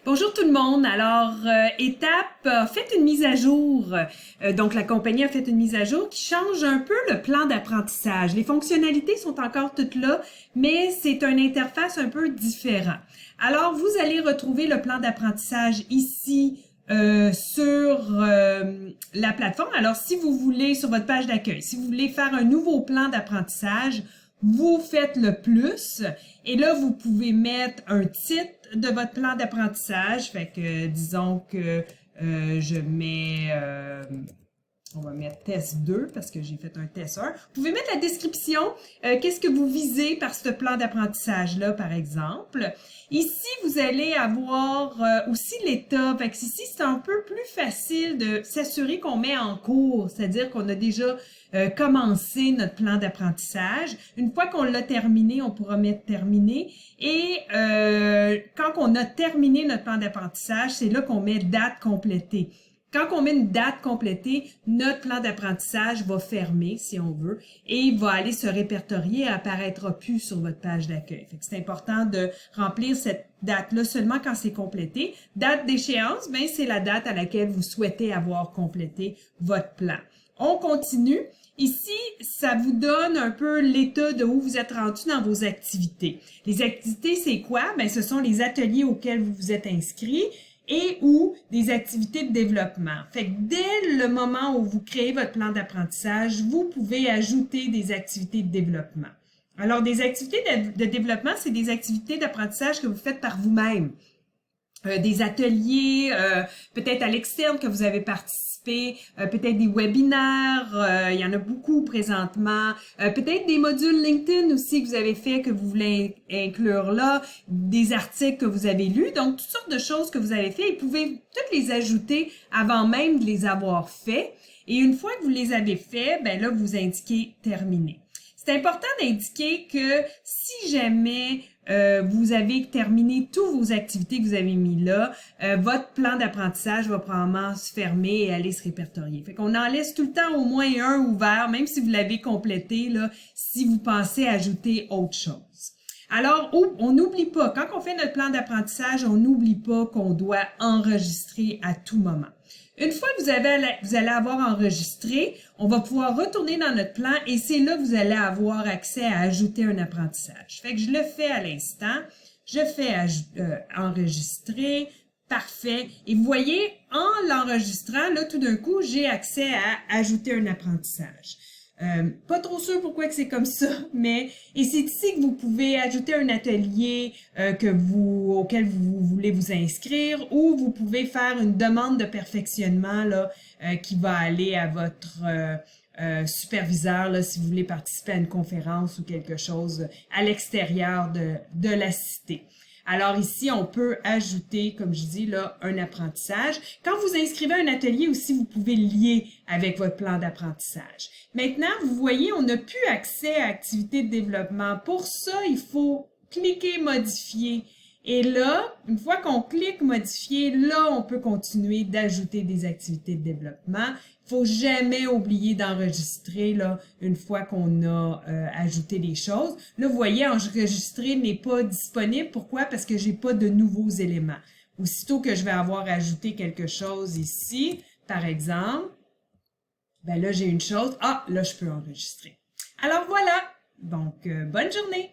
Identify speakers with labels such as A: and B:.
A: Bonjour tout le monde. Alors, Étape a fait une mise à jour. Donc, la compagnie a fait une mise à jour qui change un peu le plan d'apprentissage. Les fonctionnalités sont encore toutes là, mais c'est une interface un peu différent. Alors, vous allez retrouver le plan d'apprentissage ici sur la plateforme. Alors, si vous voulez, sur votre page d'accueil, si vous voulez faire un nouveau plan d'apprentissage, vous faites le plus et là, vous pouvez mettre un titre de votre plan d'apprentissage. Fait que disons que je mets, on va mettre test 2 parce que j'ai fait un test 1. Vous pouvez mettre la description, qu'est-ce que vous visez par ce plan d'apprentissage-là, par exemple. Ici, vous allez avoir aussi l'état. Fait que ici, c'est un peu plus facile de s'assurer qu'on met en cours, c'est-à-dire qu'on a déjà commencé notre plan d'apprentissage. Une fois qu'on l'a terminé, on pourra mettre terminé. Et quand on a terminé notre plan d'apprentissage, c'est là qu'on met date complétée. Quand on met une date complétée, notre plan d'apprentissage va fermer, si on veut, et va aller se répertorier et apparaîtra plus sur votre page d'accueil. C'est important de remplir cette date-là seulement quand c'est complété. Date d'échéance, ben c'est la date à laquelle vous souhaitez avoir complété votre plan. On continue. Ici, ça vous donne un peu l'état de où vous êtes rendu dans vos activités. Les activités, c'est quoi? Ben, ce sont les ateliers auxquels vous vous êtes inscrit et ou des activités de développement. Fait que dès le moment où vous créez votre plan d'apprentissage, vous pouvez ajouter des activités de développement. Alors, des activités de développement, c'est des activités d'apprentissage que vous faites par vous-même. Des ateliers, peut-être à l'externe que vous avez participé, peut-être des webinaires, il y en a beaucoup présentement, peut-être des modules LinkedIn aussi que vous avez fait, que vous voulez inclure là, des articles que vous avez lus, donc toutes sortes de choses que vous avez fait, et vous pouvez toutes les ajouter avant même de les avoir fait, et une fois que vous les avez fait, ben là, vous indiquez terminé. C'est important d'indiquer que si jamais vous avez terminé toutes vos activités que vous avez mis là, votre plan d'apprentissage va probablement se fermer et aller se répertorier. Fait qu'on en laisse tout le temps au moins un ouvert, même si vous l'avez complété, là, si vous pensez ajouter autre chose. Alors, on n'oublie pas, quand on fait notre plan d'apprentissage, on n'oublie pas qu'on doit enregistrer à tout moment. Une fois que vous allez avoir enregistré, on va pouvoir retourner dans notre plan et c'est là que vous allez avoir accès à ajouter un apprentissage. Fait que je le fais à l'instant, je fais enregistrer, parfait. Et vous voyez, en l'enregistrant, là, tout d'un coup, j'ai accès à ajouter un apprentissage. Pas trop sûr pourquoi que c'est comme ça, mais et c'est ici que vous pouvez ajouter un atelier auquel vous voulez vous inscrire ou vous pouvez faire une demande de perfectionnement là qui va aller à votre superviseur là, si vous voulez participer à une conférence ou quelque chose à l'extérieur de la cité. Alors ici, on peut ajouter, comme je dis, là, un apprentissage. Quand vous inscrivez un atelier aussi, vous pouvez le lier avec votre plan d'apprentissage. Maintenant, vous voyez, on n'a plus accès à activités de développement. Pour ça, il faut cliquer modifier. Et là, une fois qu'on clique modifier, là, on peut continuer d'ajouter des activités de développement. Il faut jamais oublier d'enregistrer là une fois qu'on a ajouté les choses. Là, vous voyez, enregistrer n'est pas disponible. Pourquoi? Parce que j'ai pas de nouveaux éléments. Aussitôt que je vais avoir ajouté quelque chose ici, par exemple, ben là, j'ai une chose. Ah, là, je peux enregistrer. Alors voilà. Donc, bonne journée!